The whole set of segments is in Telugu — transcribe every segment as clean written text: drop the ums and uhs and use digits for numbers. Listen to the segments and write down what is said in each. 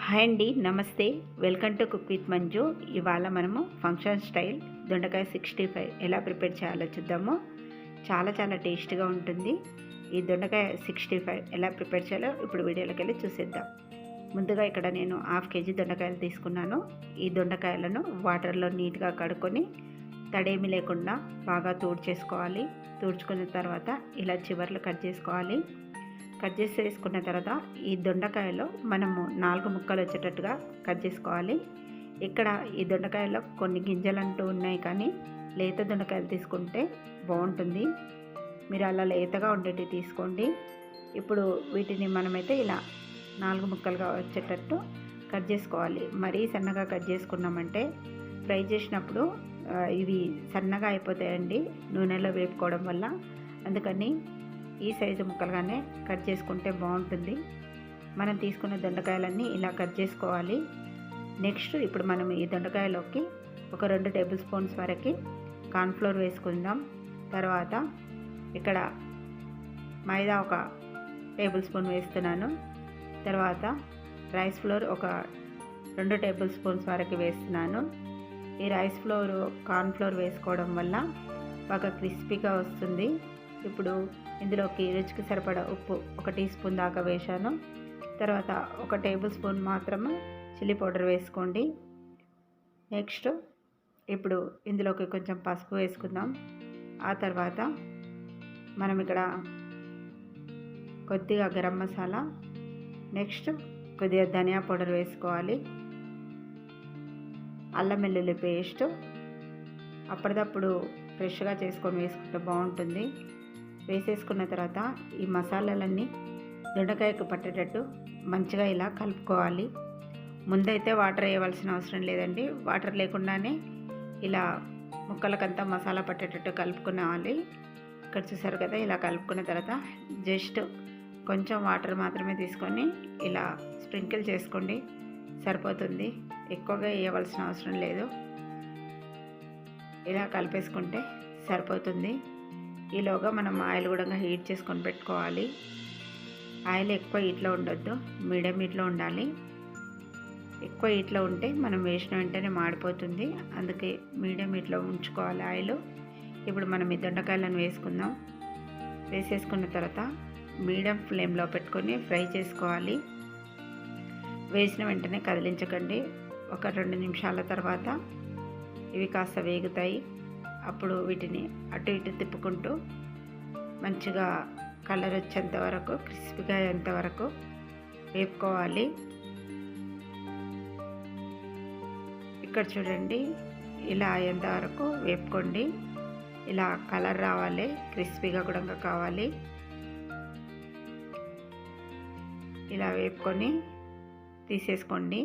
హాయ్ అండి, నమస్తే. Welcome to cook with Manju. ఇవాళ మనము ఫంక్షన్ స్టైల్ దొండకాయ 65 ఎలా ప్రిపేర్ చేయాలో చూద్దాము. చాలా చాలా టేస్ట్గా ఉంటుంది. ఈ దొండకాయ 65 ఎలా ప్రిపేర్ చేయాలో ఇప్పుడు వీడియోలోకి వెళ్ళి చూసేద్దాం. ముందుగా ఇక్కడ నేను 1/2 kg దొండకాయలు తీసుకున్నాను. ఈ దొండకాయలను వాటర్లో నీట్గా కడుక్కొని తడేమి లేకుండా బాగా తుడుచుకున్న తర్వాత ఇలా చివర్లు కట్ చేసుకోవాలి. కట్ చేసి వేసుకున్న తర్వాత ఈ దొండకాయలో మనము 4 ముక్కలు వచ్చేటట్టుగా కట్ చేసుకోవాలి. ఇక్కడ ఈ దొండకాయలో కొన్ని గింజలు అంటూ ఉన్నాయి, కానీ లేత దొండకాయలు తీసుకుంటే బాగుంటుంది. మీరు అలా లేతగా ఉండేటివి తీసుకోండి. ఇప్పుడు వీటిని మనమైతే ఇలా 4 ముక్కలుగా వచ్చేటట్టు కట్ చేసుకోవాలి. మరీ సన్నగా కట్ చేసుకున్నామంటే ఫ్రై చేసినప్పుడు ఇవి సన్నగా అయిపోతాయండి నూనెలో వేపుకోవడం వల్ల. అందుకని ఈ సైజు ముక్కలుగానే కట్ చేసుకుంటే బాగుంటుంది. మనం తీసుకున్న దొండకాయలన్నీ ఇలా కట్ చేసుకోవాలి. నెక్స్ట్ ఇప్పుడు మనం ఈ దొండకాయలోకి ఒక 2 టేబుల్ స్పూన్స్ వరకు కార్న్ఫ్లోర్ వేసుకుందాం. తర్వాత ఇక్కడ మైదా ఒక టేబుల్ స్పూన్ వేస్తున్నాను. తర్వాత రైస్ ఫ్లోర్ ఒక 2 టేబుల్ స్పూన్స్ వరకు వేస్తున్నాను. ఈ రైస్ ఫ్లోర్ కార్న్ఫ్లోర్ వేసుకోవడం వల్ల బాగా క్రిస్పీగా వస్తుంది. ఇప్పుడు ఇందులోకి రుచికి సరిపడా ఉప్పు 1 టీ స్పూన్ దాకా వేశాను. తర్వాత 1 టేబుల్ స్పూన్ మాత్రమే చిల్లీ పౌడర్ వేసుకోండి. నెక్స్ట్ ఇప్పుడు ఇందులోకి కొంచెం పసుపు వేసుకుందాం. ఆ తర్వాత మనం ఇక్కడ కొద్దిగా గరం మసాలా, నెక్స్ట్ కొద్దిగా ధనియా పౌడర్ వేసుకోవాలి. అల్లం వెల్లుల్లి పేస్ట్ అప్పటిదప్పుడు ఫ్రెష్గా చేసుకొని వేసుకుంటే బాగుంటుంది. వేసేసుకున్న తర్వాత ఈ మసాలాలన్నీ దొండకాయకు పట్టేటట్టు మంచిగా ఇలా కలుపుకోవాలి. ముందైతే వాటర్ వేయవలసిన అవసరం లేదండి. వాటర్ లేకుండానే ఇలా ముక్కలకంతా మసాలా పట్టేటట్టు కలుపుకోవాలి. ఇక్కడ చూసారు కదా, ఇలా కలుపుకున్న తర్వాత జస్ట్ కొంచెం వాటర్ మాత్రమే తీసుకొని ఇలా స్ప్రింకిల్ చేసుకోండి, సరిపోతుంది. ఎక్కువగా వేయవలసిన అవసరం లేదు. ఇలా కలిపేసుకుంటే సరిపోతుంది. ఈలోగా మనం ఆయిల్ కూడా హీట్ చేసుకొని పెట్టుకోవాలి. ఆయిల్ ఎక్కువ హీట్లో ఉండొద్దు, మీడియం హీట్లో ఉండాలి. ఎక్కువ హీట్లో ఉంటే మనం వేసిన వెంటనే మాడిపోతుంది. అందుకే మీడియం హీట్లో ఉంచుకోవాలి ఆయిల్. ఇప్పుడు మనం ఈ దొండకాయలను వేసుకుందాం. వేసేసుకున్న తర్వాత మీడియం ఫ్లేమ్లో పెట్టుకొని ఫ్రై చేసుకోవాలి. వేసిన వెంటనే కదిలించకండి. ఒక 2 నిమిషాల తర్వాత ఇవి కాస్త వేగుతాయి. అప్పుడు వీటిని అటు ఇటు తిప్పుకుంటూ మంచిగా కలర్ వచ్చేంత వరకు, క్రిస్పీగా అయ్యేంత వరకు వేపుకోవాలి. ఇక్కడ చూడండి, ఇలా అయ్యేంత వరకు వేపుకోండి. ఇలా కలర్ రావాలి, క్రిస్పీగా కూడా కావాలి. ఇలా వేపుకొని తీసేసుకోండి.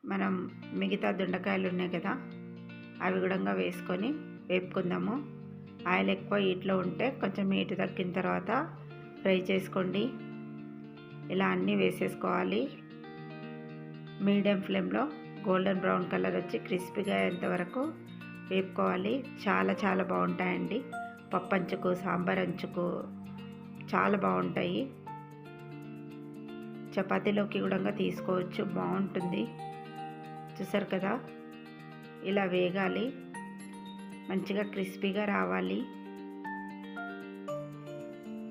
మనం మిగతా దొండకాయలు ఉన్నాయి కదా, అవి కూడా వేసుకొని వేపుకుందాము. ఆయిల్ ఎక్కువ హీట్లో ఉంటే కొంచెం హీట్ తగ్గిన తర్వాత ఫ్రై చేసుకోండి. ఇలా అన్నీ వేసేసుకోవాలి. మీడియం ఫ్లేమ్లో గోల్డెన్ బ్రౌన్ కలర్ వచ్చి క్రిస్పీగా అయ్యేంత వరకు వేపుకోవాలి. చాలా చాలా బాగుంటాయండి. పప్పు అంచుకు, సాంబార్ అంచుకు చాలా బాగుంటాయి. చపాతీలోకి కూడా తీసుకోవచ్చు, బాగుంటుంది. చూసారు కదా, ఇలా వేగాలి, మంచిగా క్రిస్పీగా రావాలి.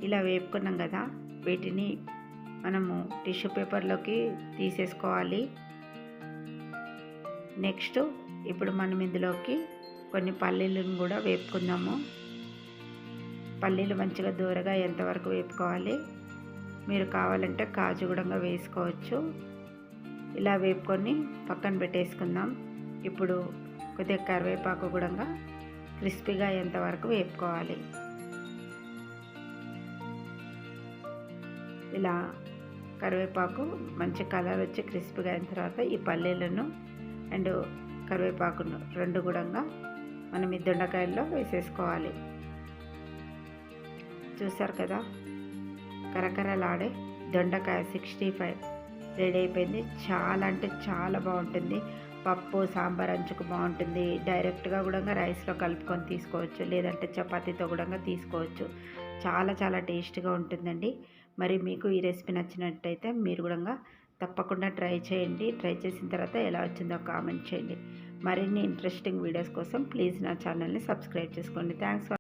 ఇలా వేపుకున్నాం కదా, వీటిని మనము టిష్యూ పేపర్లోకి తీసేసుకోవాలి. నెక్స్ట్ ఇప్పుడు మనం ఇందులోకి కొన్ని పల్లీలను కూడా వేపుకుందాము. పల్లీలు మంచిగా దూరగా ఎంతవరకు వేపుకోవాలి. మీరు కావాలంటే కాజు కూడా వేసుకోవచ్చు. ఇలా వేపుకొని పక్కన పెట్టేసుకుందాం. ఇప్పుడు కొద్దిగా కరివేపాకు కూడా క్రిస్పీగా అయ్యేంతవరకు వేపుకోవాలి. ఇలా కరివేపాకు మంచి కలర్ వచ్చి క్రిస్పీగా అయిన తర్వాత ఈ పల్లీలను అండ్ కరివేపాకును 2 కూడా మనం ఈ దొండకాయల్లో వేసేసుకోవాలి. చూసారు కదా, కరకరలాడే దొండకాయ 65 రెడీ అయిపోయింది. చాలా అంటే చాలా బాగుంటుంది. పప్పు సాంబార్ అంచుకు బాగుంటుంది. డైరెక్ట్గా కూడా రైస్లో కలుపుకొని తీసుకోవచ్చు, లేదంటే చపాతీతో కూడా తీసుకోవచ్చు. చాలా చాలా టేస్ట్గా ఉంటుందండి. మరి మీకు ఈ రెసిపీ నచ్చినట్టయితే మీరు కూడా తప్పకుండా ట్రై చేయండి. ట్రై చేసిన తర్వాత ఎలా వచ్చిందో కామెంట్ చేయండి. మరిన్ని ఇంట్రెస్టింగ్ వీడియోస్ కోసం ప్లీజ్ నా ఛానల్ని సబ్స్క్రైబ్ చేసుకోండి. Thanks for